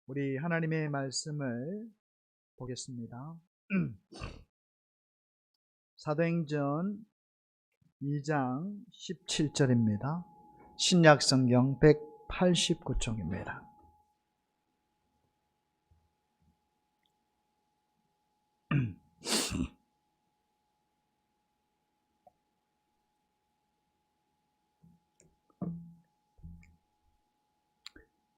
우리 하나님의 말씀을 보겠습니다. 사도행전 2장 17절입니다. 신약성경 189쪽입니다.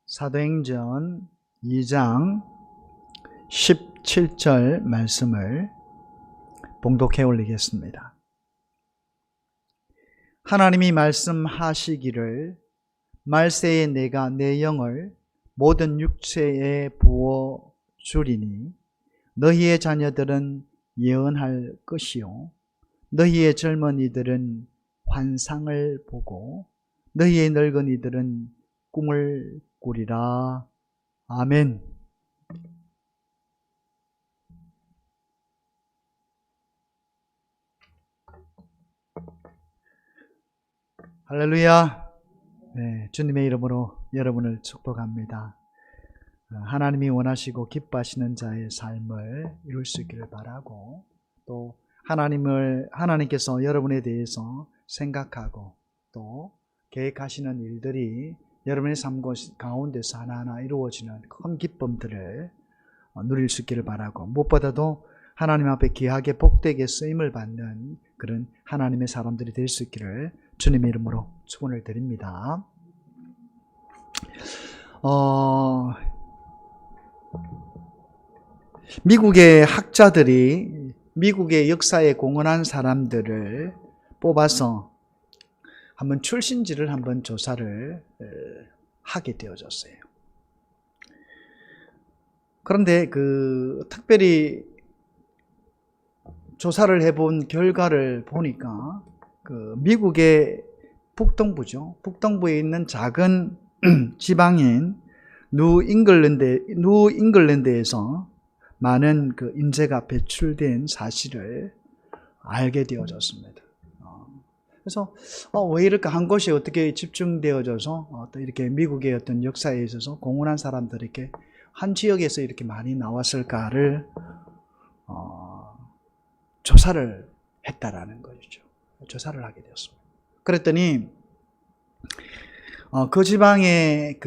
사도행전 2장 17절 말씀을 봉독해 올리겠습니다. 하나님이 말씀하시기를 말세에 내가 내 영을 모든 육체에 부어 주리니 너희의 자녀들은 예언할 것이요 너희의 젊은이들은 환상을 보고 너희의 늙은이들은 꿈을 꾸리라. 아멘. 할렐루야. 네, 주님의 이름으로 여러분을 축복합니다. 하나님이 원하시고 기뻐하시는 자의 삶을 이룰 수 있기를 바라고, 또 하나님께서 여러분에 대해서 생각하고 또 계획하시는 일들이 여러분의 삶 가운데서 하나하나 이루어지는 큰 기쁨들을 누릴 수 있기를 바라고, 무엇보다도 하나님 앞에 귀하게 복되게 쓰임을 받는 그런 하나님의 사람들이 될 수 있기를 주님의 이름으로 축원을 드립니다. 미국의 학자들이 미국의 역사에 공헌한 사람들을 뽑아서 한번 출신지를 한번 조사를 하게 되어졌어요. 그런데 특별히 조사를 해본 결과를 보니까 미국의 북동부에 있는 작은 지방인 뉴잉글랜드에서 많은 인재가 배출된 사실을 알게 되어졌습니다. 그래서 왜 이렇게 한 곳이 어떻게 집중되어져서 또 이렇게 미국의 어떤 역사에 있어서 공헌한 사람들이 이렇게 한 지역에서 이렇게 많이 나왔을까를 조사를 했다라는 것이죠. 조사를 하게 되었습니다. 그랬더니 그 지방의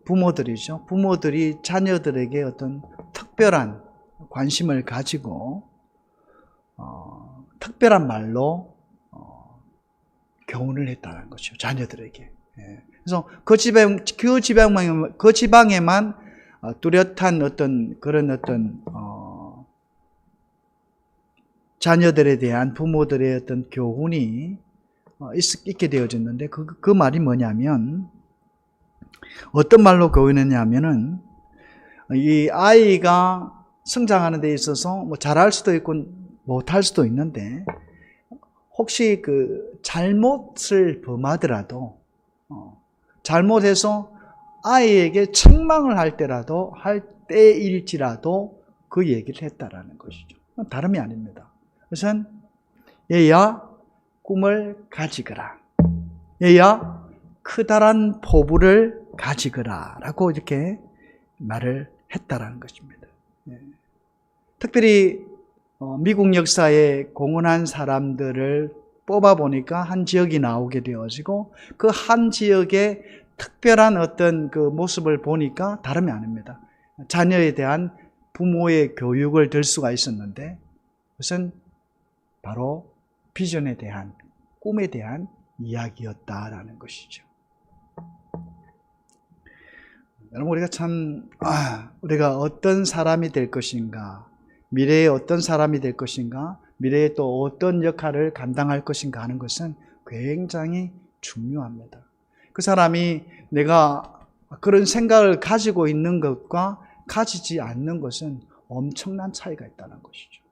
부모들이 자녀들에게 어떤 특별한 관심을 가지고 특별한 말로 교훈을 했다는 것이죠. 자녀들에게. 그래서 그 지방에만 뚜렷한 자녀들에 대한 부모들의 어떤 교훈이 있게 되어졌는데, 그 말이 뭐냐면, 어떤 말로 교훈했냐면은, 이 아이가 성장하는 데 있어서 잘할 수도 있고 못할 수도 있는데, 혹시 잘못을 범하더라도, 잘못해서 아이에게 책망을 할 때일지라도 그 얘기를 했다라는 것이죠. 다름이 아닙니다. 우선 얘야 꿈을 가지거라, 얘야 크다란 포부를 가지거라 라고 이렇게 말을 했다라는 것입니다. 특별히 미국 역사에 공헌한 사람들을 뽑아보니까 한 지역이 나오게 되어지고, 그 한 지역의 특별한 어떤 모습을 보니까 다름이 아닙니다. 자녀에 대한 부모의 교육을 들 수가 있었는데, 그것은 바로 비전에 대한, 꿈에 대한 이야기였다라는 것이죠. 여러분, 우리가 어떤 사람이 될 것인가, 미래에 어떤 사람이 될 것인가, 미래에 또 어떤 역할을 감당할 것인가 하는 것은 굉장히 중요합니다. 그 사람이 내가 그런 생각을 가지고 있는 것과 가지지 않는 것은 엄청난 차이가 있다는 것이죠.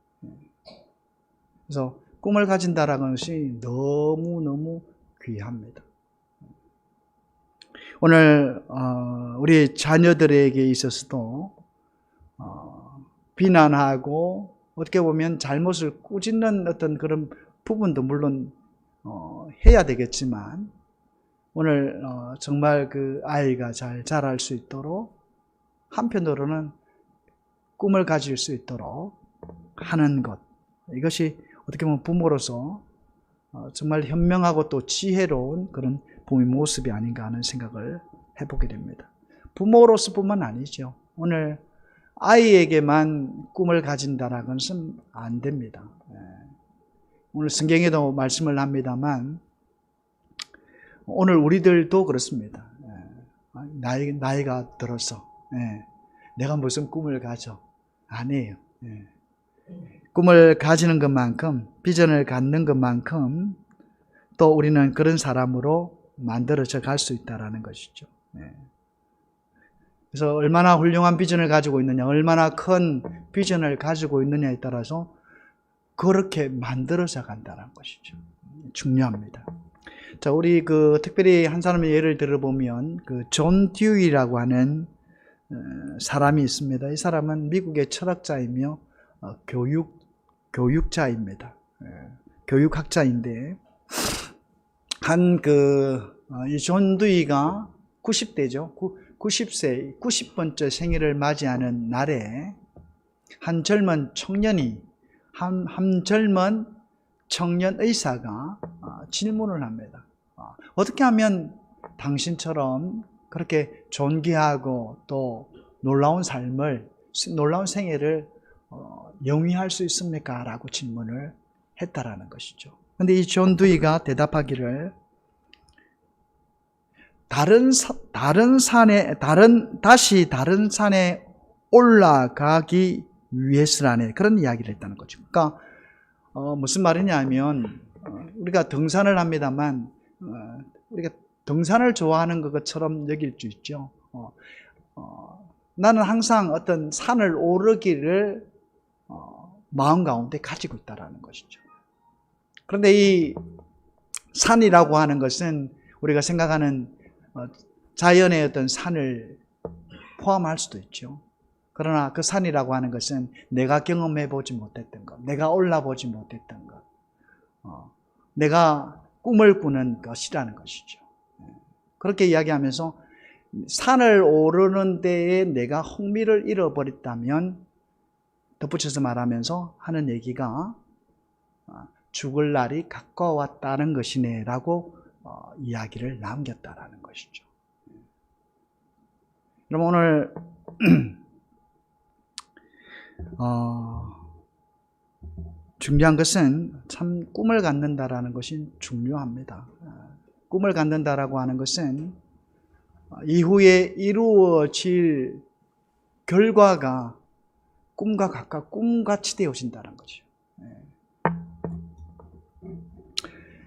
그래서 꿈을 가진다라는 것이 너무너무 귀합니다. 오늘 우리 자녀들에게 있어서도 비난하고 어떻게 보면 잘못을 꾸짖는 어떤 그런 부분도 물론 해야 되겠지만, 오늘 정말 그 아이가 잘 자랄 수 있도록 한편으로는 꿈을 가질 수 있도록 하는 것, 이것이 어떻게 보면 부모로서 정말 현명하고 또 지혜로운 그런 부모의 모습이 아닌가 하는 생각을 해보게 됩니다. 부모로서뿐만 아니죠. 오늘 아이에게만 꿈을 가진다는 것은 안 됩니다. 오늘 성경에도 말씀을 합니다만 오늘 우리들도 그렇습니다. 나이가 들어서 내가 무슨 꿈을 가져? 아니에요. 꿈을 가지는 것만큼, 비전을 갖는 것만큼 또 우리는 그런 사람으로 만들어져 갈 수 있다는 것이죠. 그래서 얼마나 훌륭한 비전을 가지고 있느냐, 얼마나 큰 비전을 가지고 있느냐에 따라서 그렇게 만들어져 간다는 것이죠. 중요합니다. 자, 우리 특별히 한 사람의 예를 들어보면 존 듀이라고 하는 사람이 있습니다. 이 사람은 미국의 철학자이며 교육자입니다. 교육학자인데 이 존 듀이가 90대죠. 90세 90번째 생일을 맞이하는 날에 한 젊은 청년 의사가 질문을 합니다. 어떻게 하면 당신처럼 그렇게 존귀하고 또 놀라운 생애를 영위할 수 있습니까? 라고 질문을 했다라는 것이죠. 그런데 이 존 듀이가 대답하기를 다시 다른 산에 올라가기 위해서라네, 그런 이야기를 했다는 거죠. 그러니까 무슨 말이냐면 우리가 등산을 합니다만 우리가 등산을 좋아하는 것처럼 여길 수 있죠. 나는 항상 어떤 산을 오르기를 마음 가운데 가지고 있다는 것이죠. 그런데 이 산이라고 하는 것은 우리가 생각하는 자연의 어떤 산을 포함할 수도 있죠. 그러나 그 산이라고 하는 것은 내가 경험해 보지 못했던 것, 내가 올라보지 못했던 것, 내가 꿈을 꾸는 것이라는 것이죠. 그렇게 이야기하면서 산을 오르는 데에 내가 흥미를 잃어버렸다면, 덧붙여서 말하면서 하는 얘기가 죽을 날이 가까웠다는 것이네 라고 이야기를 남겼다라는 것이죠. 여러분, 오늘 중요한 것은 참 꿈을 갖는다라는 것이 중요합니다. 꿈을 갖는다라고 하는 것은 이후에 이루어질 결과가 꿈같이 되어진다는 거죠.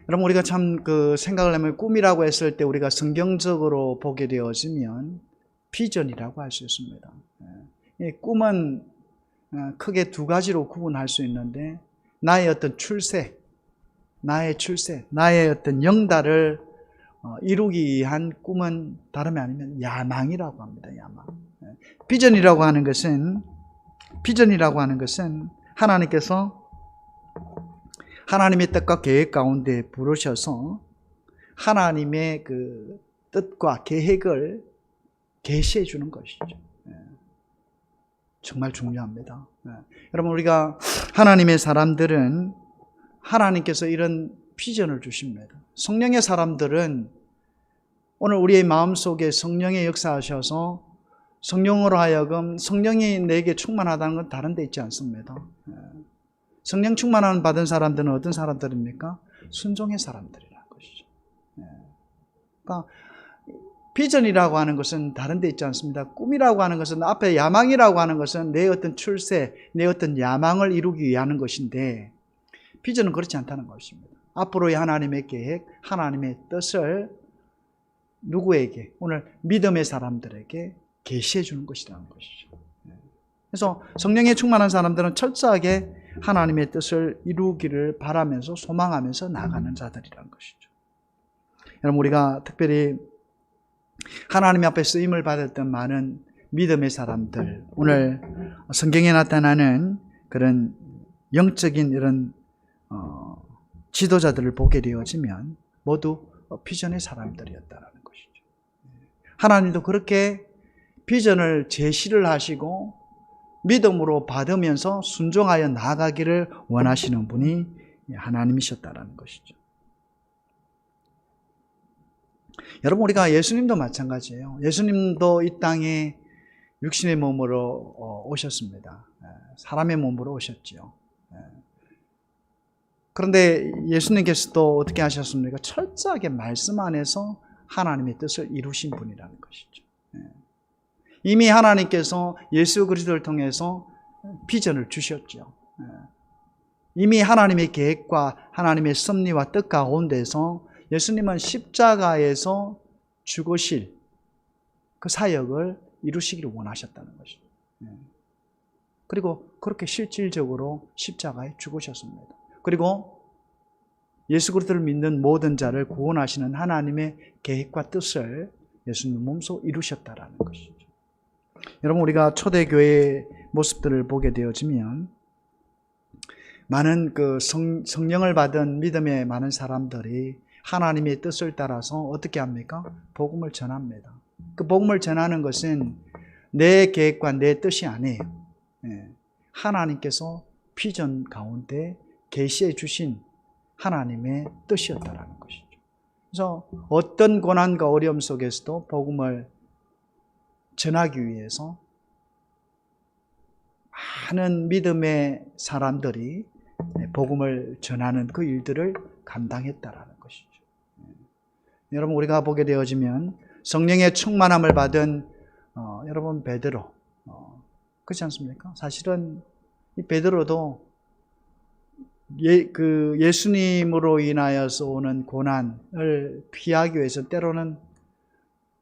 여러분, 우리가 참 생각을 하면 꿈이라고 했을 때 우리가 성경적으로 보게 되어지면 비전이라고 할 수 있습니다. 꿈은 크게 두 가지로 구분할 수 있는데, 나의 어떤 나의 어떤 영달을 이루기 위한 꿈은 다름이 아니면 야망이라고 합니다. 야망. 비전이라고 하는 것은 하나님께서 하나님의 뜻과 계획 가운데 부르셔서 하나님의 그 뜻과 계획을 계시해 주는 것이죠. 정말 중요합니다. 여러분, 우리가 하나님의 사람들은 하나님께서 이런 비전을 주십니다. 성령의 사람들은 오늘 우리의 마음속에 성령의 역사하셔서 성령으로 하여금, 성령이 내게 충만하다는 건 다른 데 있지 않습니다. 성령 충만함을 받은 사람들은 어떤 사람들입니까? 순종의 사람들이라는 것이죠. 그러니까 비전이라고 하는 것은 다른 데 있지 않습니다. 꿈이라고 하는 것은, 앞에 야망이라고 하는 것은 내 어떤 출세, 내 어떤 야망을 이루기 위한 것인데, 비전은 그렇지 않다는 것입니다. 앞으로의 하나님의 계획, 하나님의 뜻을 누구에게? 오늘 믿음의 사람들에게 계시해 주는 것이라는 것이죠. 그래서 성령에 충만한 사람들은 철저하게 하나님의 뜻을 이루기를 바라면서 소망하면서 나가는 자들이라는 것이죠. 여러분, 우리가 특별히 하나님 앞에 쓰임을 받았던 많은 믿음의 사람들, 오늘 성경에 나타나는 그런 영적인 이런 지도자들을 보게 되어지면 모두 비전의 사람들이었다는 것이죠. 하나님도 그렇게 비전을 제시를 하시고 믿음으로 받으면서 순종하여 나아가기를 원하시는 분이 하나님이셨다라는 것이죠. 여러분, 우리가 예수님도 마찬가지예요. 예수님도 이 땅에 육신의 몸으로 오셨습니다. 사람의 몸으로 오셨지요. 그런데 예수님께서도 어떻게 하셨습니까? 철저하게 말씀 안에서 하나님의 뜻을 이루신 분이라는 것이죠. 이미 하나님께서 예수 그리스도를 통해서 비전을 주셨죠. 이미 하나님의 계획과 하나님의 섭리와 뜻 가운데서 예수님은 십자가에서 죽으실 그 사역을 이루시기를 원하셨다는 것이죠. 그리고 그렇게 실질적으로 십자가에 죽으셨습니다. 그리고 예수 그리스도를 믿는 모든 자를 구원하시는 하나님의 계획과 뜻을 예수님 몸소 이루셨다라는 것이죠. 여러분, 우리가 초대교회의 모습들을 보게 되어지면 많은 그 성령을 받은 믿음의 많은 사람들이 하나님의 뜻을 따라서 어떻게 합니까? 복음을 전합니다. 그 복음을 전하는 것은 내 계획과 내 뜻이 아니에요. 하나님께서 비전 가운데 계시해 주신 하나님의 뜻이었다라는 것이죠. 그래서 어떤 고난과 어려움 속에서도 복음을 전하기 위해서 많은 믿음의 사람들이 복음을 전하는 그 일들을 감당했다라는 것이죠. 여러분, 우리가 보게 되어지면 성령의 충만함을 받은 여러분 베드로, 그렇지 않습니까? 사실은 이 베드로도 예수님으로 인하여서 오는 고난을 피하기 위해서 때로는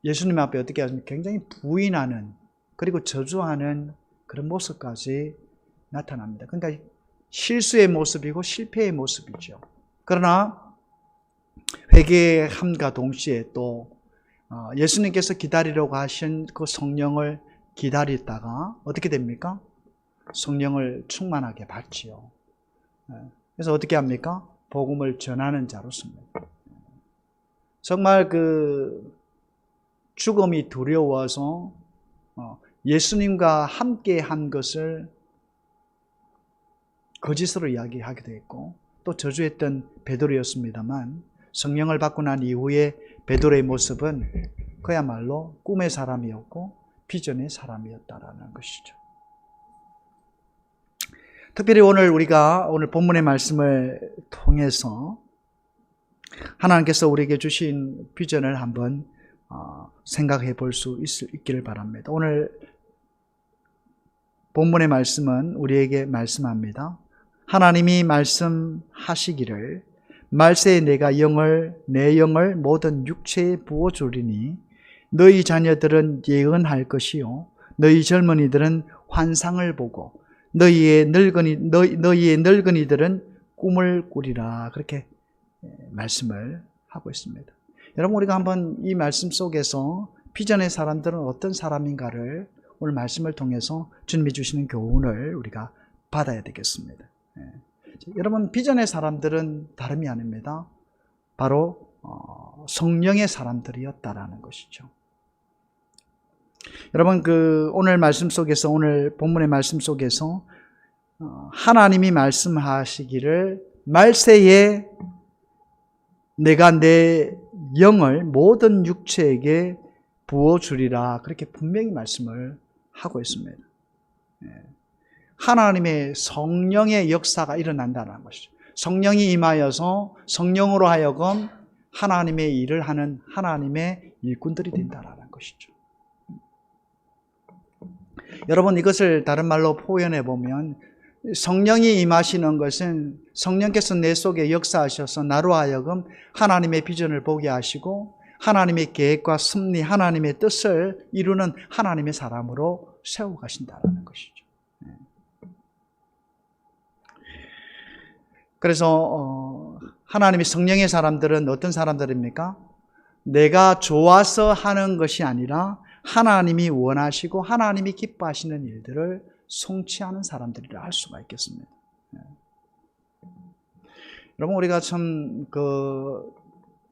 예수님 앞에 어떻게 하십니까? 굉장히 부인하는, 그리고 저주하는 그런 모습까지 나타납니다. 그러니까 실수의 모습이고 실패의 모습이죠. 그러나 회개함과 동시에 또 예수님께서 기다리려고 하신 그 성령을 기다리다가 어떻게 됩니까? 성령을 충만하게 받지요. 그래서 어떻게 합니까? 복음을 전하는 자로서입니다. 정말 그 죽음이 두려워서 예수님과 함께 한 것을 거짓으로 이야기하기도 했고 또 저주했던 베드로였습니다만, 성령을 받고 난 이후에 베드로의 모습은 그야말로 꿈의 사람이었고 비전의 사람이었다라는 것이죠. 특별히 우리가 오늘 본문의 말씀을 통해서 하나님께서 우리에게 주신 비전을 한번 생각해 볼 수 있기를 바랍니다. 오늘 본문의 말씀은 우리에게 말씀합니다. 하나님이 말씀하시기를 말세에 내가 내 영을 모든 육체에 부어주리니 너희 자녀들은 예언할 것이요 너희 젊은이들은 환상을 보고 너희의 늙은이들은 꿈을 꾸리라. 그렇게 말씀을 하고 있습니다. 여러분, 우리가 한번 이 말씀 속에서 비전의 사람들은 어떤 사람인가를 오늘 말씀을 통해서 주님이 주시는 교훈을 우리가 받아야 되겠습니다. 여러분, 비전의 사람들은 다름이 아닙니다. 바로 성령의 사람들이었다라는 것이죠. 여러분, 오늘 말씀 속에서, 오늘 본문의 말씀 속에서 하나님이 말씀하시기를 말세에 내가 내 영을 모든 육체에게 부어주리라. 그렇게 분명히 말씀을 하고 있습니다. 하나님의 성령의 역사가 일어난다는 것이죠. 성령이 임하여서 성령으로 하여금 하나님의 일을 하는 하나님의 일꾼들이 된다는 것이죠. 여러분, 이것을 다른 말로 표현해 보면 성령이 임하시는 것은 성령께서 내 속에 역사하셔서 나로 하여금 하나님의 비전을 보게 하시고 하나님의 계획과 섭리, 하나님의 뜻을 이루는 하나님의 사람으로 세워 가신다는 것이죠. 그래서 하나님의 성령의 사람들은 어떤 사람들입니까? 내가 좋아서 하는 것이 아니라 하나님이 원하시고 하나님이 기뻐하시는 일들을 성취하는 사람들이라 할 수가 있겠습니다. 여러분, 우리가 참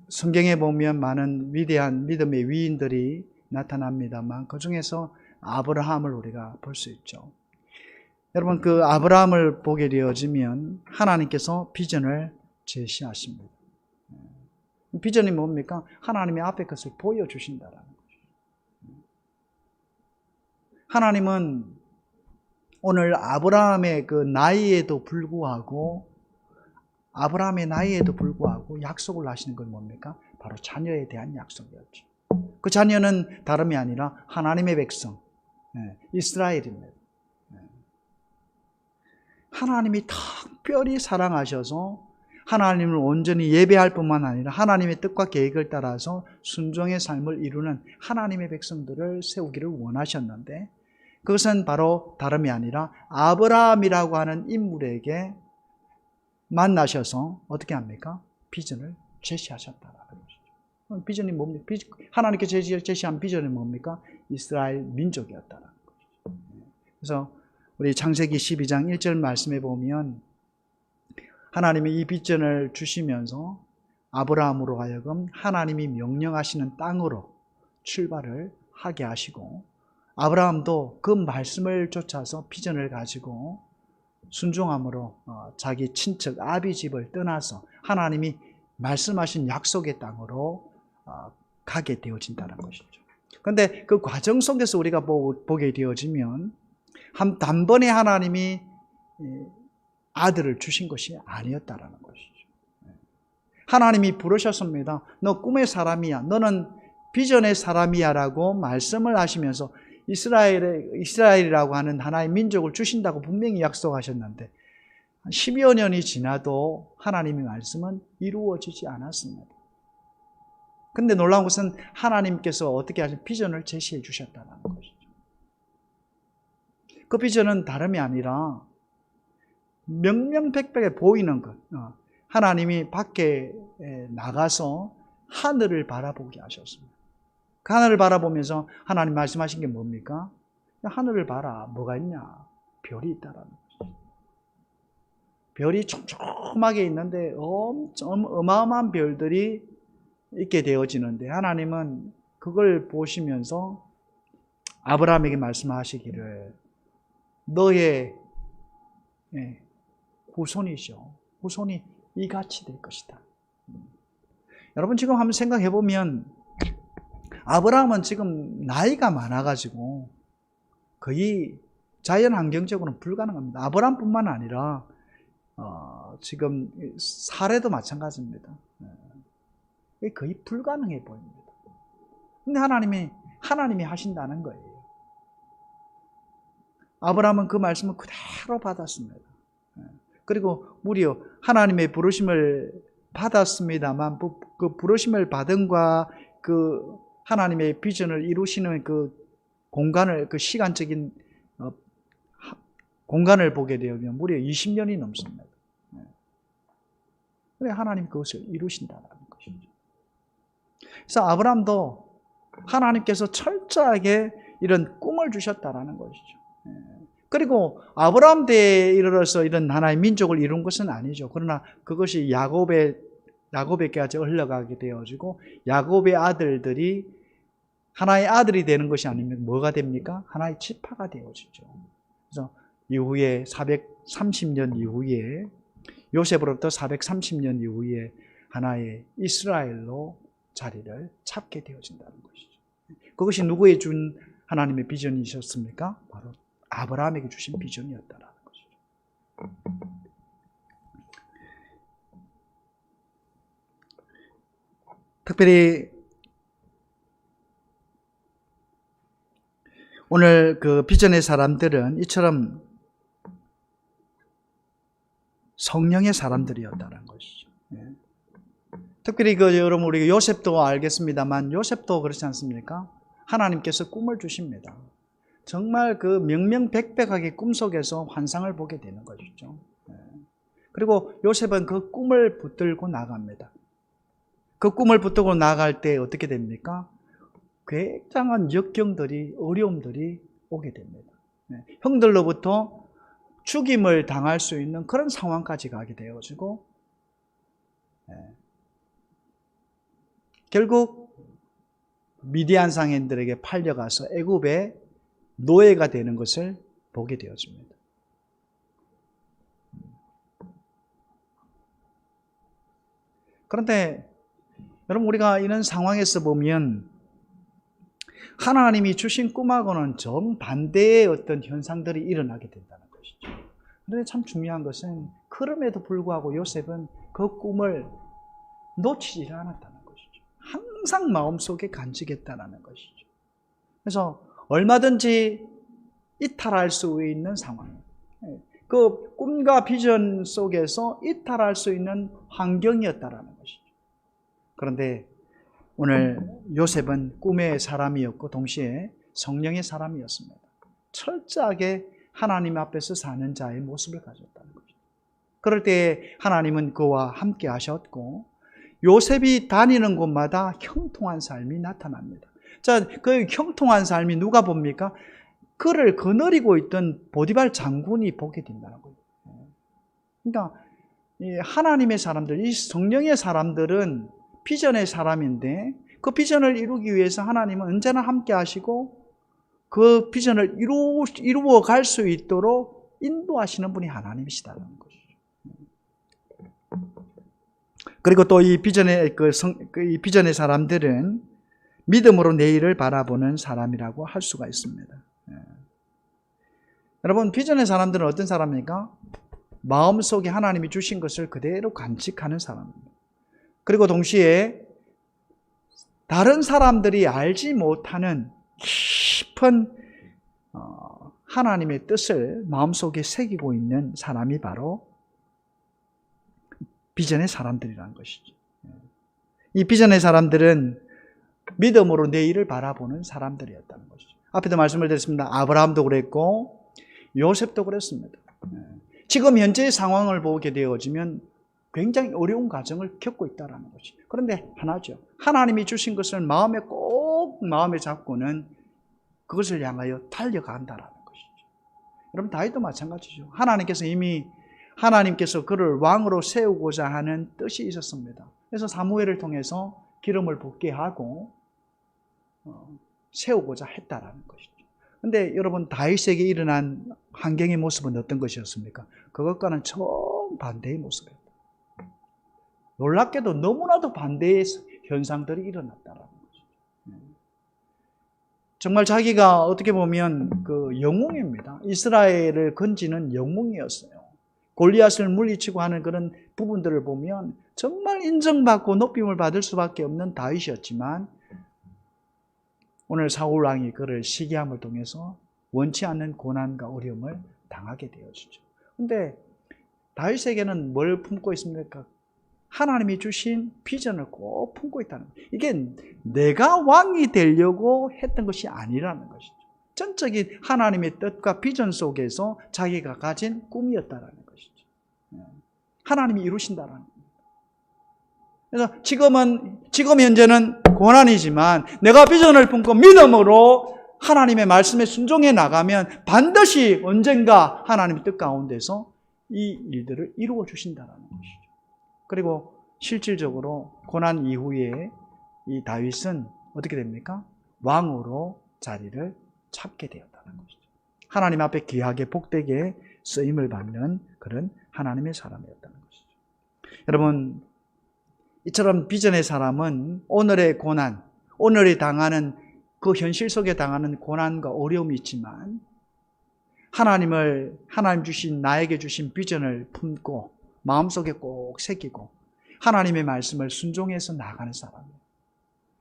성경에 보면 많은 위대한 믿음의 위인들이 나타납니다만 그 중에서 아브라함을 우리가 볼 수 있죠. 여러분, 그 아브라함을 보게 되어지면 하나님께서 비전을 제시하십니다. 비전이 뭡니까? 하나님의 앞에 것을 보여주신다라는 거죠. 하나님은 오늘 아브라함의 그 나이에도 불구하고 약속을 하시는 건 뭡니까? 바로 자녀에 대한 약속이었죠. 그 자녀는 다름이 아니라 하나님의 백성, 이스라엘입니다. 하나님이 특별히 사랑하셔서 하나님을 온전히 예배할 뿐만 아니라 하나님의 뜻과 계획을 따라서 순종의 삶을 이루는 하나님의 백성들을 세우기를 원하셨는데, 그것은 바로 다름이 아니라 아브라함이라고 하는 인물에게 만나셔서 어떻게 합니까? 비전을 제시하셨다는 것이죠. 비전이 뭡니까? 하나님께 제시한 비전이 뭡니까? 이스라엘 민족이었다는 것이죠. 그래서 우리 창세기 12장 1절 말씀에 보면 하나님이 이 비전을 주시면서 아브라함으로 하여금 하나님이 명령하시는 땅으로 출발을 하게 하시고, 아브라함도 그 말씀을 쫓아서 비전을 가지고 순종함으로 자기 친척 아비 집을 떠나서 하나님이 말씀하신 약속의 땅으로 가게 되어진다는 것이죠. 그런데 그 과정 속에서 우리가 보게 되어지면 단번에 하나님이 아들을 주신 것이 아니었다라는 것이죠. 하나님이 부르셨습니다. 너 꿈의 사람이야, 너는 비전의 사람이야 라고 말씀을 하시면서 이스라엘이라고 하는 하나의 민족을 주신다고 분명히 약속하셨는데 10여 년이 지나도 하나님의 말씀은 이루어지지 않았습니다. 그런데 놀라운 것은 하나님께서 어떻게 하신 비전을 제시해 주셨다는 것이죠. 그 비전은 다름이 아니라 명명백백해 보이는 것, 하나님이 밖에 나가서 하늘을 바라보게 하셨습니다. 그 하늘을 바라보면서 하나님 말씀하신 게 뭡니까? 하늘을 봐라, 뭐가 있냐? 별이 있다라는 것이죠. 별이 촘촘하게 있는데 어마어마한 별들이 있게 되어지는데, 하나님은 그걸 보시면서 아브라함에게 말씀하시기를 너의 후손이 이같이 될 것이다. 여러분, 지금 한번 생각해 보면 아브라함은 지금 나이가 많아가지고 거의 자연 환경적으로는 불가능합니다. 아브라함뿐만 아니라 지금 사례도 마찬가지입니다. 거의 불가능해 보입니다. 근데 하나님이 하신다는 거예요. 아브라함은 그 말씀을 그대로 받았습니다. 그리고 무려 하나님의 부르심을 받았습니다만 그 부르심을 받은과 그 하나님의 비전을 이루시는 그 공간을, 그 시간적인 공간을 보게 되면 무려 20년이 넘습니다. 그래 하나님 그것을 이루신다는 것이죠. 그래서 아브라함도 하나님께서 철저하게 이런 꿈을 주셨다라는 것이죠. 그리고 아브라함 때에 이르러서 이런 하나의 민족을 이룬 것은 아니죠. 그러나 그것이 야곱에게까지 흘러가게 되어지고 야곱의 아들들이 하나의 아들이 되는 것이 아니면 뭐가 됩니까? 하나의 지파가 되어지죠. 그래서 이후에 430년 이후에 요셉으로부터 430년 이후에 하나의 이스라엘로 자리를 잡게 되어진다는 것이죠. 그것이 누구에 준 하나님의 비전이셨습니까? 바로 아브라함에게 주신 비전이었다라는 것이죠. 특별히 오늘 그 비전의 사람들은 이처럼 성령의 사람들이었다는 것이죠. 특별히 여러분 우리 요셉도 알겠습니다만 요셉도 그렇지 않습니까? 하나님께서 꿈을 주십니다. 정말 그 명명백백하게 꿈속에서 환상을 보게 되는 것이죠. 그리고 요셉은 그 꿈을 붙들고 나갑니다. 그 꿈을 붙들고 나갈 때 어떻게 됩니까? 굉장한 역경들이, 어려움들이 오게 됩니다. 형들로부터 죽임을 당할 수 있는 그런 상황까지 가게 되어지고, 결국 미디안 상인들에게 팔려가서 애굽에 노예가 되는 것을 보게 되었습니다. 그런데 여러분, 우리가 이런 상황에서 보면 하나님이 주신 꿈하고는 정반대의 어떤 현상들이 일어나게 된다는 것이죠. 그런데 참 중요한 것은 그럼에도 불구하고 요셉은 그 꿈을 놓치지 않았다는 것이죠. 항상 마음속에 간직했다는 것이죠. 그래서 얼마든지 이탈할 수 있는 상황, 그 꿈과 비전 속에서 이탈할 수 있는 환경이었다는 것이죠. 그런데 오늘 요셉은 꿈의 사람이었고 동시에 성령의 사람이었습니다. 철저하게 하나님 앞에서 사는 자의 모습을 가졌다는 것이죠. 그럴 때 하나님은 그와 함께 하셨고 요셉이 다니는 곳마다 형통한 삶이 나타납니다. 자, 그 형통한 삶이 누가 봅니까? 그를 거느리고 있던 보디발 장군이 보게 된다는 거예요. 그러니까 하나님의 사람들, 이 성령의 사람들은 비전의 사람인데 그 비전을 이루기 위해서 하나님은 언제나 함께 하시고 그 비전을 이루어 갈 수 있도록 인도하시는 분이 하나님이시다는 것이죠. 그리고 또 이 비전의 이 비전의 사람들은 믿음으로 내일을 바라보는 사람이라고 할 수가 있습니다. 여러분, 비전의 사람들은 어떤 사람입니까? 마음속에 하나님이 주신 것을 그대로 간직하는 사람입니다. 그리고 동시에 다른 사람들이 알지 못하는 깊은 하나님의 뜻을 마음속에 새기고 있는 사람이 바로 비전의 사람들이라는 것이죠. 이 비전의 사람들은 믿음으로 내일을 바라보는 사람들이었다는 것이죠. 앞에도 말씀을 드렸습니다. 아브라함도 그랬고 요셉도 그랬습니다. 지금 현재의 상황을 보게 되어지면 굉장히 어려운 과정을 겪고 있다는 것이. 그런데 하나죠. 하나님이 주신 것을 마음에 잡고는 그것을 향하여 달려간다는 것이죠. 여러분, 다윗도 마찬가지죠. 하나님께서 그를 왕으로 세우고자 하는 뜻이 있었습니다. 그래서 사무엘을 통해서 기름을 붓게 하고 세우고자 했다라는 것이죠. 그런데 여러분, 다윗에게 일어난 환경의 모습은 어떤 것이었습니까? 그것과는 정반대의 모습이었다. 놀랍게도 너무나도 반대의 현상들이 일어났다는 거죠. 정말 자기가 어떻게 보면 그 영웅입니다. 이스라엘을 건지는 영웅이었어요. 골리앗을 물리치고 하는 그런 부분들을 보면 정말 인정받고 높임을 받을 수밖에 없는 다윗이었지만 오늘 사울 왕이 그를 시기함을 통해서 원치 않는 고난과 어려움을 당하게 되어지죠. 그런데 다윗에게는 뭘 품고 있습니까? 하나님이 주신 비전을 꼭 품고 있다는 거예요. 이게 내가 왕이 되려고 했던 것이 아니라는 것이죠. 전적인 하나님의 뜻과 비전 속에서 자기가 가진 꿈이었다는 것이죠. 하나님이 이루신다는 거예요. 그래서 지금 현재는 고난이지만 내가 비전을 품고 믿음으로 하나님의 말씀에 순종해 나가면 반드시 언젠가 하나님의 뜻 가운데서 이 일들을 이루어 주신다는 것이죠. 그리고 실질적으로 고난 이후에 이 다윗은 어떻게 됩니까? 왕으로 자리를 찾게 되었다는 것이죠. 하나님 앞에 귀하게 복되게 쓰임을 받는 그런 하나님의 사람이었다는 것이죠. 여러분, 이처럼 비전의 사람은 오늘의 고난, 오늘이 당하는 그 현실 속에 당하는 고난과 어려움이 있지만 하나님 주신 나에게 주신 비전을 품고 마음속에 꼭 새기고 하나님의 말씀을 순종해서 나가는 사람이에요.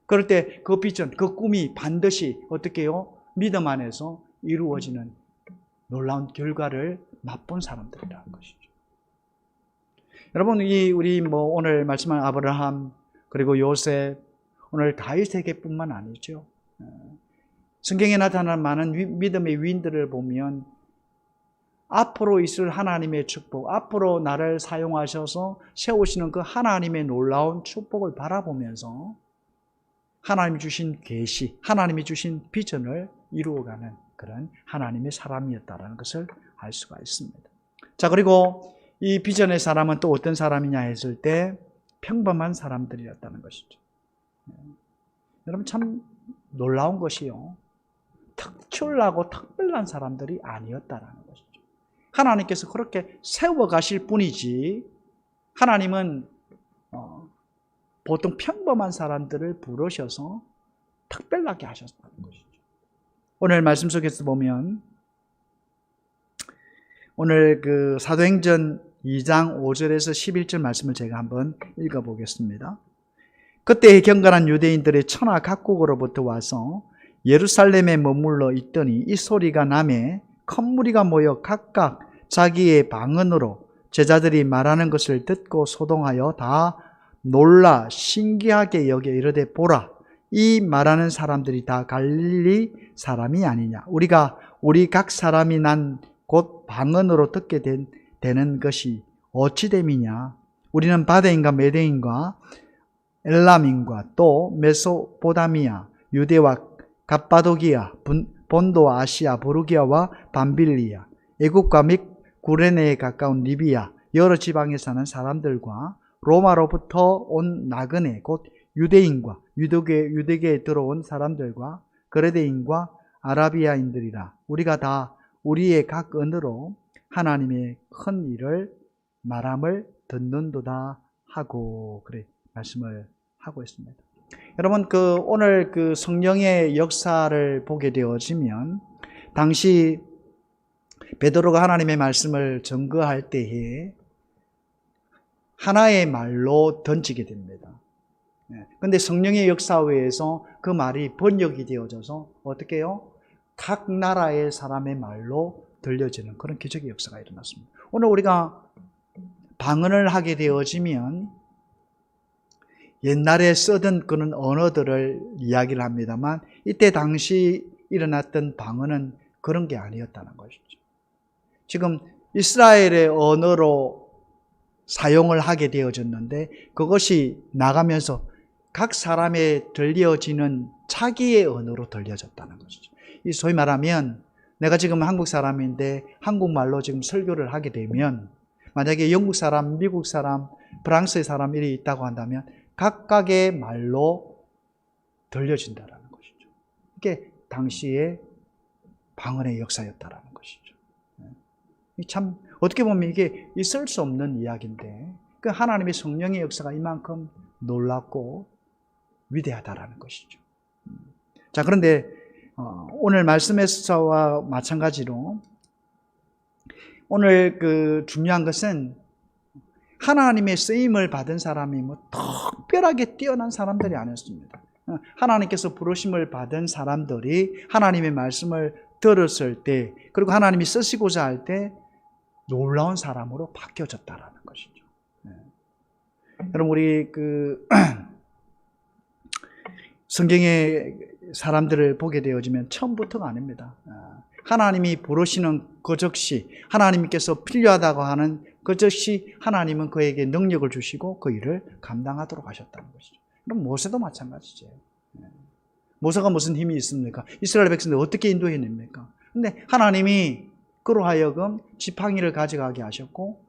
그럴 때 그 비전, 그 꿈이 반드시 어떻게 해요? 믿음 안에서 이루어지는 놀라운 결과를 맛본 사람들이라는 것이죠. 여러분, 우리 오늘 말씀한 아브라함 그리고 요셉, 오늘 다윗에게뿐만 아니죠. 성경에 나타나는 많은 믿음의 위인들을 보면 앞으로 있을 하나님의 축복, 앞으로 나를 사용하셔서 세우시는 그 하나님의 놀라운 축복을 바라보면서 하나님이 주신 계시, 하나님이 주신 비전을 이루어가는 그런 하나님의 사람이었다는 것을 알 수가 있습니다. 자, 그리고 이 비전의 사람은 또 어떤 사람이냐 했을 때 평범한 사람들이었다는 것이죠. 여러분, 참 놀라운 것이요. 스페셜하고 특별한 사람들이 아니었다라는 것이죠. 하나님께서 그렇게 세워가실 뿐이지 하나님은 보통 평범한 사람들을 부르셔서 특별하게 하셨다는 것이죠. 오늘 말씀 속에서 보면 오늘 그 사도행전 2장 5절에서 11절 말씀을 제가 한번 읽어보겠습니다. 그때 경건한 유대인들의 천하 각국으로부터 와서 예루살렘에 머물러 있더니 이 소리가 나매 큰 무리가 모여 각각 자기의 방언으로 제자들이 말하는 것을 듣고 소동하여 다 놀라 신기하게 여겨 이르되 보라, 이 말하는 사람들이 다 갈릴리 사람이 아니냐. 우리 각 사람이 난 곧 방언으로 듣게 되는 것이 어찌 됨이냐. 우리는 바데인과 메데인과 엘람인과 또 메소포다미아, 유대와 갑바도기아, 본도 아시아, 부르기아와 밤빌리아, 애국과 및 구레네에 가까운 리비아, 여러 지방에 사는 사람들과 로마로부터 온 나그네 곧 유대인과 유대계에 들어온 사람들과 그레데인과 아라비아인들이라. 우리가 다 우리의 각 언어로 하나님의 큰 일을 말함을 듣는도다 하고 그래 말씀을 하고 있습니다. 여러분 오늘 성령의 역사를 보게 되어지면 당시 베드로가 하나님의 말씀을 증거할 때에 하나의 말로 던지게 됩니다. 그런데 성령의 역사에서 그 말이 번역이 되어져서 어떻게 해요? 각 나라의 사람의 말로 들려지는 그런 기적의 역사가 일어났습니다. 오늘 우리가 방언을 하게 되어지면 옛날에 쓰던 그런 언어들을 이야기를 합니다만 이때 당시 일어났던 방언은 그런 게 아니었다는 것이죠. 지금 이스라엘의 언어로 사용을 하게 되어졌는데 그것이 나가면서 각 사람에 들려지는 자기의 언어로 들려졌다는 것이죠. 이 소위 말하면 내가 지금 한국 사람인데 한국말로 지금 설교를 하게 되면 만약에 영국 사람, 미국 사람, 프랑스의 사람이 있다고 한다면 각각의 말로 들려진다는 것이죠. 이게 당시의 방언의 역사였다는 것이죠. 참 어떻게 보면 이게 있을 수 없는 이야기인데 그 하나님의 성령의 역사가 이만큼 놀랍고 위대하다라는 것이죠. 자, 그런데 오늘 말씀에서와 마찬가지로 오늘 중요한 것은 하나님의 쓰임을 받은 사람이 특별하게 뛰어난 사람들이 아니었습니다. 하나님께서 부르심을 받은 사람들이 하나님의 말씀을 들었을 때 그리고 하나님이 쓰시고자 할 때 놀라운 사람으로 바뀌어졌다라는 것이죠. 여러분 우리 성경의 사람들을 보게 되어지면 처음부터가 아닙니다. 하나님이 부르시는 그 즉시 하나님께서 필요하다고 하는 그 즉시 하나님은 그에게 능력을 주시고 그 일을 감당하도록 하셨다는 것이죠. 그럼 모세도 마찬가지죠. 모세가 무슨 힘이 있습니까? 이스라엘 백성들 어떻게 인도해냅니까? 근데 하나님이 그로 하여금 지팡이를 가져가게 하셨고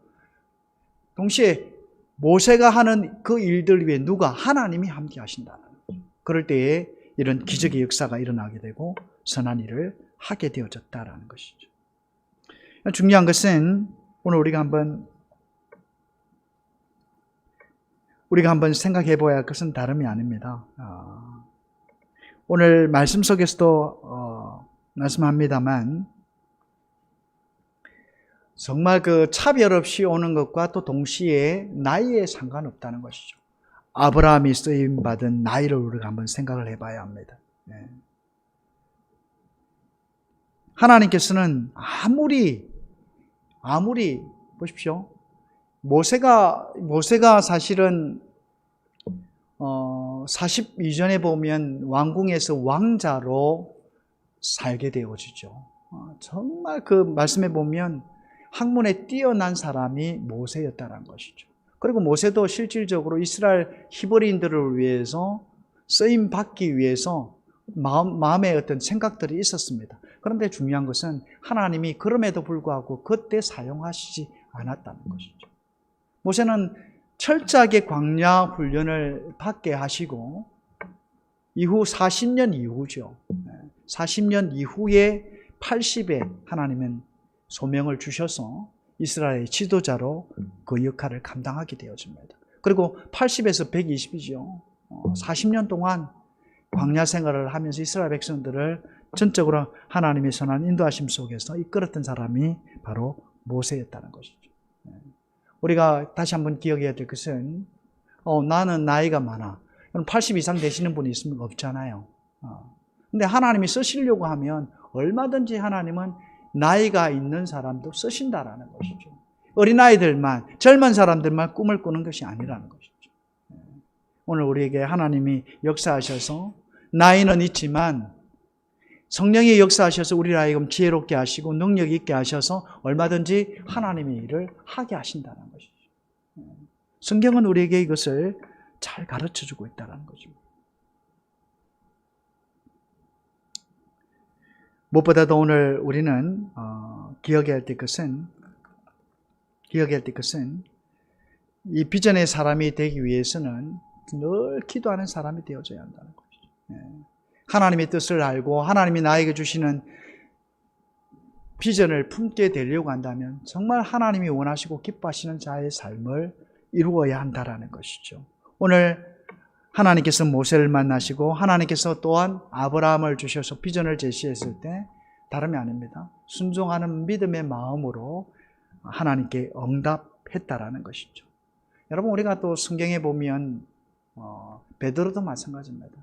동시에 모세가 하는 그 일들 위에 누가? 하나님이 함께 하신다는 거죠. 그럴 때에 이런 기적의 역사가 일어나게 되고 선한 일을 하게 되어졌다라는 것이죠. 중요한 것은 오늘 우리가 한번 생각해 봐야 할 것은 다름이 아닙니다. 오늘 말씀 속에서도 말씀합니다만 정말 차별 없이 오는 것과 또 동시에 나이에 상관없다는 것이죠. 아브라함이 쓰임받은 나이를 우리가 한번 생각을 해봐야 합니다. 하나님께서는 아무리 보십시오. 모세가 사실은 40 이전에 보면 왕궁에서 왕자로 살게 되어지죠. 정말 그 말씀에 보면 학문에 뛰어난 사람이 모세였다는 것이죠. 그리고 모세도 실질적으로 이스라엘 히브리인들을 위해서 쓰임 받기 위해서 마음의 어떤 생각들이 있었습니다. 그런데 중요한 것은 하나님이 그럼에도 불구하고 그때 사용하시지 않았다는 것이죠. 모세는 철저하게 광야 훈련을 받게 하시고 이후 40년 이후죠. 40년 이후에 80에 하나님은 소명을 주셔서 이스라엘의 지도자로 그 역할을 감당하게 되어집니다. 그리고 80에서 120이죠. 40년 동안 광야 생활을 하면서 이스라엘 백성들을 전적으로 하나님의 선한 인도하심 속에서 이끌었던 사람이 바로 모세였다는 것이죠. 우리가 다시 한번 기억해야 될 것은 나는 나이가 많아. 80 이상 되시는 분이 있으면 없잖아요. 근데 하나님이 쓰시려고 하면 얼마든지 하나님은 나이가 있는 사람도 쓰신다라는 것이죠. 어린아이들만, 젊은 사람들만 꿈을 꾸는 것이 아니라는 것이죠. 오늘 우리에게 하나님이 역사하셔서 나이는 있지만 성령이 역사하셔서 우리를 하여금 지혜롭게 하시고 능력 있게 하셔서 얼마든지 하나님의 일을 하게 하신다는 것이죠. 성경은 우리에게 이것을 잘 가르쳐주고 있다는 것입니다. 무엇보다도 오늘 우리는 기억해야 될 것은 이 비전의 사람이 되기 위해서는 늘 기도하는 사람이 되어져야 한다는 것이죠. 하나님의 뜻을 알고 하나님이 나에게 주시는 비전을 품게 되려고 한다면 정말 하나님이 원하시고 기뻐하시는 자의 삶을 이루어야 한다는 것이죠. 오늘 하나님께서 모세를 만나시고 하나님께서 또한 아브라함을 주셔서 비전을 제시했을 때 다름이 아닙니다. 순종하는 믿음의 마음으로 하나님께 응답했다라는 것이죠. 여러분 우리가 또 성경에 보면 베드로도 마찬가지입니다.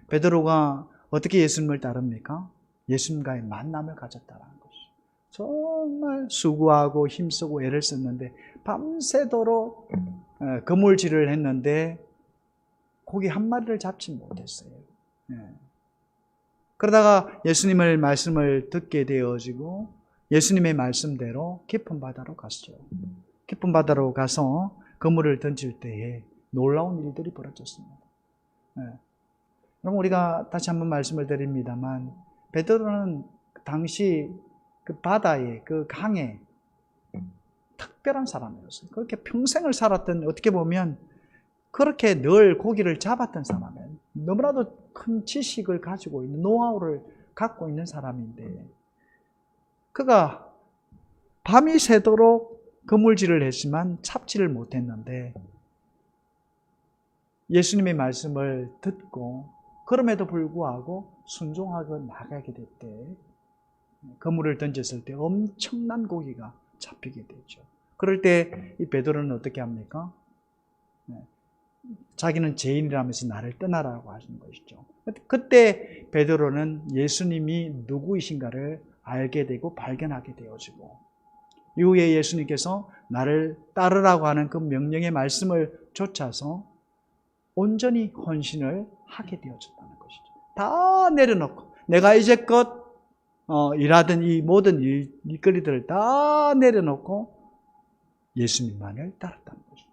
베드로가 어떻게 예수님을 따릅니까? 예수님과의 만남을 가졌다라는 것이죠. 정말 수고하고 힘쓰고 애를 썼는데 밤새도록 그물질을 했는데 고기 한 마리를 잡지 못했어요. 그러다가 예수님의 말씀을 듣게 되어지고 예수님의 말씀대로 깊은 바다로 갔죠. 깊은 바다로 가서 그물을 던질 때에 놀라운 일들이 벌어졌습니다. 그럼 우리가 다시 한번 말씀을 드립니다만 베드로는 당시 그 바다에 그 강에 특별한 사람이었어요. 그렇게 평생을 살았던 어떻게 보면 그렇게 늘 고기를 잡았던 사람이에요. 너무나도 큰 지식을 가지고 있는 노하우를 갖고 있는 사람인데 그가 밤이 새도록 그물질을 했지만 잡지를 못했는데 예수님의 말씀을 듣고 그럼에도 불구하고 순종하고 나가게 될 때 그물을 던졌을 때 엄청난 고기가 잡히게 되죠. 그럴 때 이 베드로는 어떻게 합니까? 자기는 죄인이라면서 나를 떠나라고 하시는 것이죠. 그때 베드로는 예수님이 누구이신가를 알게 되고 발견하게 되어지고 이후에 예수님께서 나를 따르라고 하는 그 명령의 말씀을 좇아서 온전히 헌신을 하게 되어졌다는 것이죠. 다 내려놓고 내가 이제껏 일하던 이 모든 일거리들을 다 내려놓고 예수님만을 따랐다는 것이죠.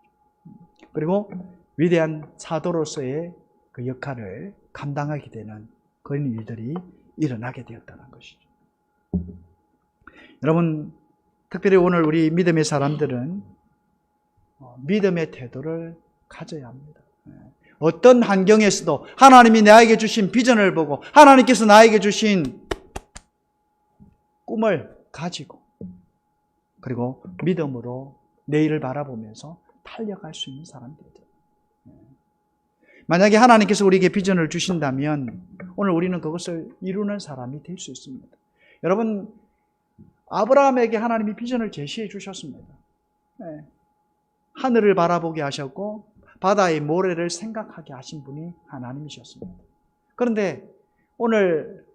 그리고 위대한 사도로서의 그 역할을 감당하게 되는 그런 일들이 일어나게 되었다는 것이죠. 여러분, 특별히 오늘 우리 믿음의 사람들은 믿음의 태도를 가져야 합니다. 어떤 환경에서도 하나님이 나에게 주신 비전을 보고 하나님께서 나에게 주신 꿈을 가지고 그리고 믿음으로 내일을 바라보면서 달려갈 수 있는 사람들이죠. 만약에 하나님께서 우리에게 비전을 주신다면 오늘 우리는 그것을 이루는 사람이 될 수 있습니다. 여러분, 아브라함에게 하나님이 비전을 제시해 주셨습니다. 하늘을 바라보게 하셨고 바다의 모래를 생각하게 하신 분이 하나님이셨습니다. 그런데 오늘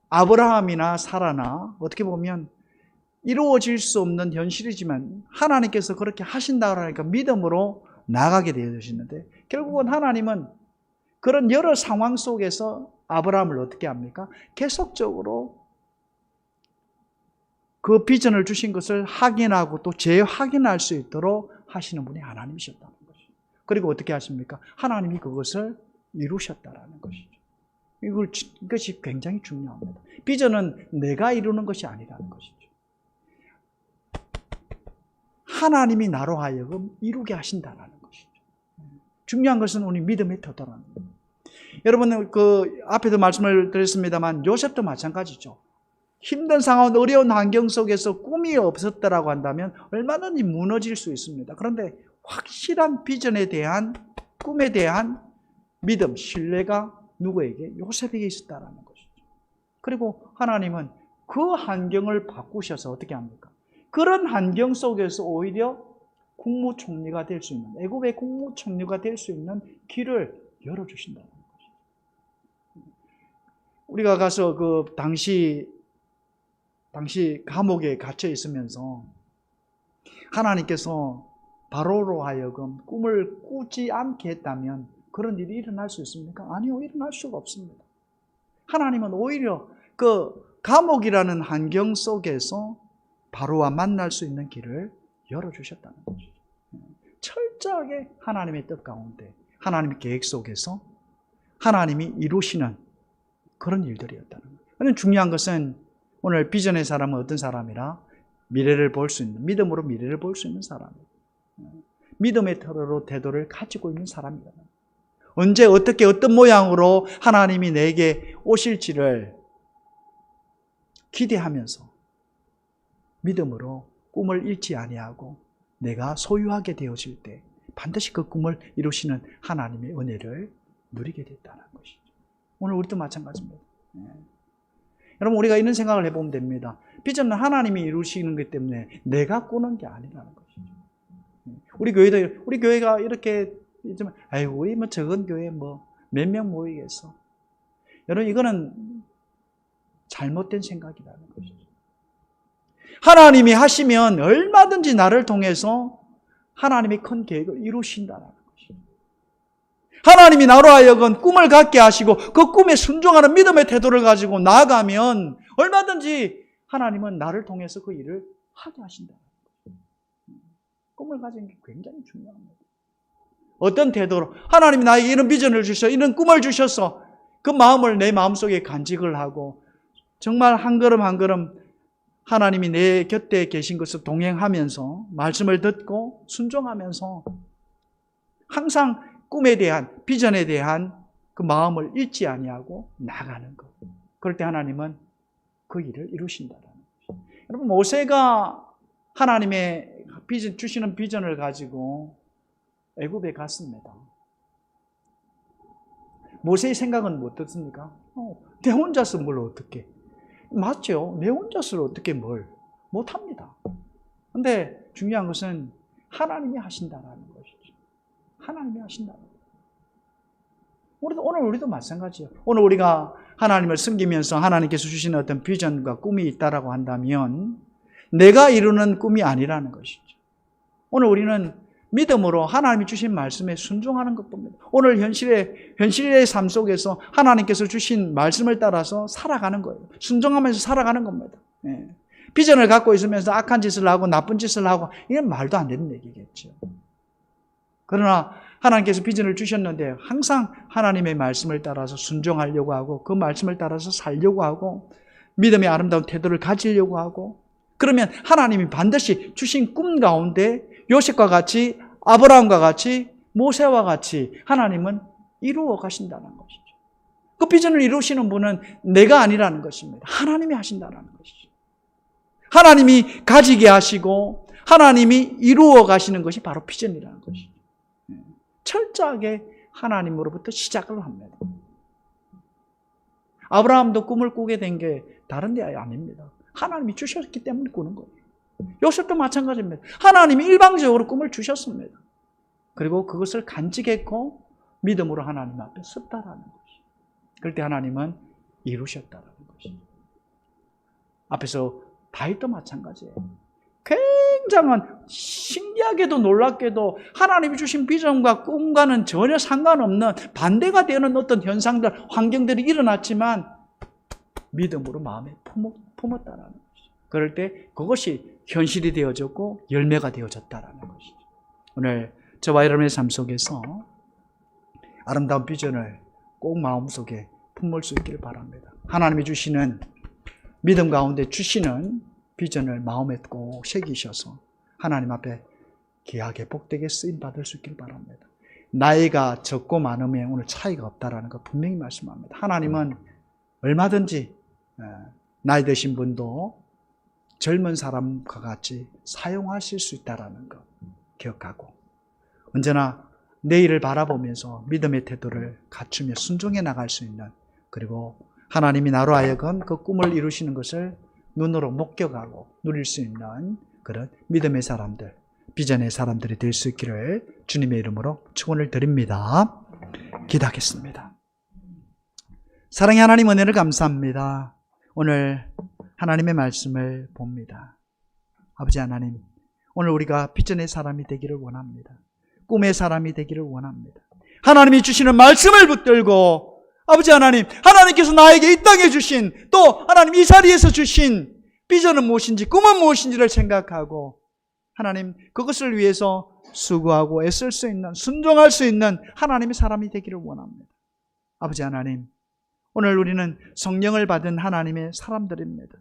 아브라함이나 사라나 어떻게 보면 이루어질 수 없는 현실이지만 하나님께서 그렇게 하신다고 하니까 믿음으로 나가게 되어지는데 결국은 하나님은 그런 여러 상황 속에서 아브라함을 어떻게 합니까? 계속적으로 그 비전을 주신 것을 확인하고 또 재확인할 수 있도록 하시는 분이 하나님이셨다는 것이죠. 그리고 어떻게 하십니까? 하나님이 그것을 이루셨다는 것이죠. 이것이 굉장히 중요합니다. 비전은 내가 이루는 것이 아니라는 것이죠. 하나님이 나로 하여금 이루게 하신다는 것이죠. 중요한 것은 우리 믿음의 태도라는 거예요. 여러분 그 앞에도 말씀을 드렸습니다만 요셉도 마찬가지죠. 힘든 상황, 어려운 환경 속에서 꿈이 없었다라고 한다면 얼마든지 무너질 수 있습니다. 그런데 확실한 비전에 대한, 꿈에 대한 믿음, 신뢰가 누구에게? 요셉에게 있었다라는 것이죠. 그리고 하나님은 그 환경을 바꾸셔서 어떻게 합니까? 그런 환경 속에서 오히려 국무총리가 될 수 있는, 애굽의 국무총리가 될 수 있는 길을 열어주신다는 것이죠. 우리가 가서 그 당시 감옥에 갇혀 있으면서 하나님께서 바로로 하여금 꿈을 꾸지 않게 했다면 그런 일이 일어날 수 있습니까? 아니요, 일어날 수가 없습니다. 하나님은 오히려 그 감옥이라는 환경 속에서 바로와 만날 수 있는 길을 열어주셨다는 거죠. 철저하게 하나님의 뜻 가운데, 하나님의 계획 속에서 하나님이 이루시는 그런 일들이었다는 거예요. 중요한 것은 오늘 비전의 사람은 어떤 사람이라? 미래를 볼 수 있는, 믿음으로 미래를 볼 수 있는 사람이에요. 믿음의 태도를 가지고 있는 사람이다. 언제 어떻게 어떤 모양으로 하나님이 내게 오실지를 기대하면서 믿음으로 꿈을 잃지 아니하고 내가 소유하게 되어질 때 반드시 그 꿈을 이루시는 하나님의 은혜를 누리게 됐다는 것이죠. 오늘 우리도 마찬가지입니다. 여러분, 우리가 이런 생각을 해보면 됩니다. 비전은 하나님이 이루시는 것 때문에 내가 꾸는 게 아니라는 것이죠. 우리 교회가 이렇게 좀, 아이고, 우리 뭐 적은 교회 뭐 몇 명 모이겠어. 여러분, 이거는 잘못된 생각이라는 것이죠. 하나님이 하시면 얼마든지 나를 통해서 하나님의 큰 계획을 이루신다는 것이죠. 하나님이 나로 하여금 꿈을 갖게 하시고 그 꿈에 순종하는 믿음의 태도를 가지고 나아가면 얼마든지 하나님은 나를 통해서 그 일을 하게 하신다는 거예요. 꿈을 가지는 게 굉장히 중요합니다. 어떤 태도로 하나님이 나에게 이런 비전을 주셔서 이런 꿈을 주셔서 그 마음을 내 마음속에 간직을 하고 정말 한 걸음 한 걸음 하나님이 내 곁에 계신 것을 동행하면서 말씀을 듣고 순종하면서 항상 꿈에 대한, 비전에 대한 그 마음을 잊지 아니하고 나가는 것. 그럴 때 하나님은 그 일을 이루신다는 거죠. 여러분, 모세가 하나님의 비전, 주시는 비전을 가지고 애굽에 갔습니다. 모세의 생각은 어떻습니까? 내 혼자서 뭘 어떻게? 맞죠? 내 혼자서 어떻게 뭘 못합니다. 그런데 중요한 것은 하나님이 하신다라는 것이죠. 하나님이 하신다는 거예요. 오늘 우리도 마찬가지예요. 오늘 우리가 하나님을 섬기면서 하나님께서 주시는 어떤 비전과 꿈이 있다라고 한다면 내가 이루는 꿈이 아니라는 것이죠. 오늘 우리는 믿음으로 하나님이 주신 말씀에 순종하는 것뿐입니다. 오늘 현실의 삶 속에서 하나님께서 주신 말씀을 따라서 살아가는 거예요. 순종하면서 살아가는 겁니다. 비전을 갖고 있으면서 악한 짓을 하고 나쁜 짓을 하고 이건 말도 안 되는 얘기겠죠. 그러나 하나님께서 비전을 주셨는데 항상 하나님의 말씀을 따라서 순종하려고 하고 그 말씀을 따라서 살려고 하고 믿음의 아름다운 태도를 가지려고 하고 그러면 하나님이 반드시 주신 꿈 가운데 요셉과 같이 아브라함과 같이 모세와 같이 하나님은 이루어 가신다는 것이죠. 그 비전을 이루시는 분은 내가 아니라는 것입니다. 하나님이 하신다는 것이죠. 하나님이 가지게 하시고 하나님이 이루어 가시는 것이 바로 비전이라는 것이죠. 철저하게 하나님으로부터 시작을 합니다. 아브라함도 꿈을 꾸게 된 게 다른 데 아닙니다. 하나님이 주셨기 때문에 꾸는 거예요. 요셉도 마찬가지입니다. 하나님이 일방적으로 꿈을 주셨습니다. 그리고 그것을 간직했고 믿음으로 하나님 앞에 섰다라는 것이죠. 그럴 때 하나님은 이루셨다라는 것이죠. 앞에서 다윗도 마찬가지예요. 굉장한 신기하게도 놀랍게도 하나님이 주신 비전과 꿈과는 전혀 상관없는 반대가 되는 어떤 현상들, 환경들이 일어났지만 믿음으로 마음에 품었다라는 것이죠. 그럴 때 그것이 현실이 되어졌고 열매가 되어졌다라는 것이죠. 오늘 저와 여러분의 삶 속에서 아름다운 비전을 꼭 마음속에 품을 수 있기를 바랍니다. 하나님이 주시는 믿음 가운데 주시는 비전을 마음에 꼭 새기셔서 하나님 앞에 귀하게 복되게 쓰임 받을 수 있기를 바랍니다. 나이가 적고 많으면 오늘 차이가 없다라는 거 분명히 말씀합니다. 하나님은 얼마든지 나이 드신 분도 젊은 사람과 같이 사용하실 수 있다라는 거 기억하고 언제나 내일을 바라보면서 믿음의 태도를 갖추며 순종해 나갈 수 있는, 그리고 하나님이 나로 하여금 그 꿈을 이루시는 것을 눈으로 목격하고 누릴 수 있는 그런 믿음의 사람들, 비전의 사람들이 될 수 있기를 주님의 이름으로 축원을 드립니다. 기도하겠습니다. 사랑의 하나님, 은혜를 감사합니다. 오늘 하나님의 말씀을 봅니다. 아버지 하나님, 오늘 우리가 비전의 사람이 되기를 원합니다. 꿈의 사람이 되기를 원합니다. 하나님이 주시는 말씀을 붙들고 아버지 하나님, 하나님께서 나에게 이 땅에 주신, 또 하나님 이 자리에서 주신 비전은 무엇인지, 꿈은 무엇인지를 생각하고 하나님 그것을 위해서 수고하고 애쓸 수 있는, 순종할 수 있는 하나님의 사람이 되기를 원합니다. 아버지 하나님, 오늘 우리는 성령을 받은 하나님의 사람들입니다.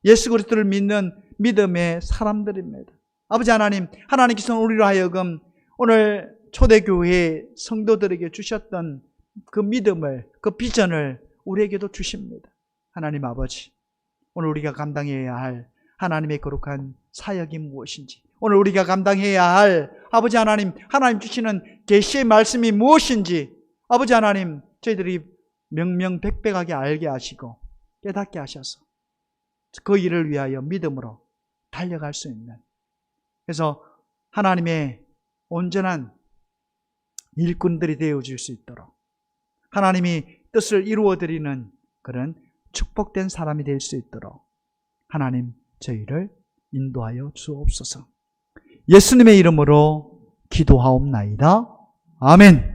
예수 그리스도를 믿는 믿음의 사람들입니다. 아버지 하나님, 하나님께서는 우리로 하여금 오늘 초대교회 성도들에게 주셨던 그 믿음을, 그 비전을 우리에게도 주십니다. 하나님 아버지, 오늘 우리가 감당해야 할 하나님의 거룩한 사역이 무엇인지, 오늘 우리가 감당해야 할 아버지 하나님, 하나님 주시는 계시의 말씀이 무엇인지 아버지 하나님, 저희들이 명명백백하게 알게 하시고 깨닫게 하셔서 그 일을 위하여 믿음으로 달려갈 수 있는, 그래서 하나님의 온전한 일꾼들이 되어줄 수 있도록 하나님이 뜻을 이루어드리는 그런 축복된 사람이 될 수 있도록 하나님 저희를 인도하여 주옵소서. 예수님의 이름으로 기도하옵나이다. 아멘.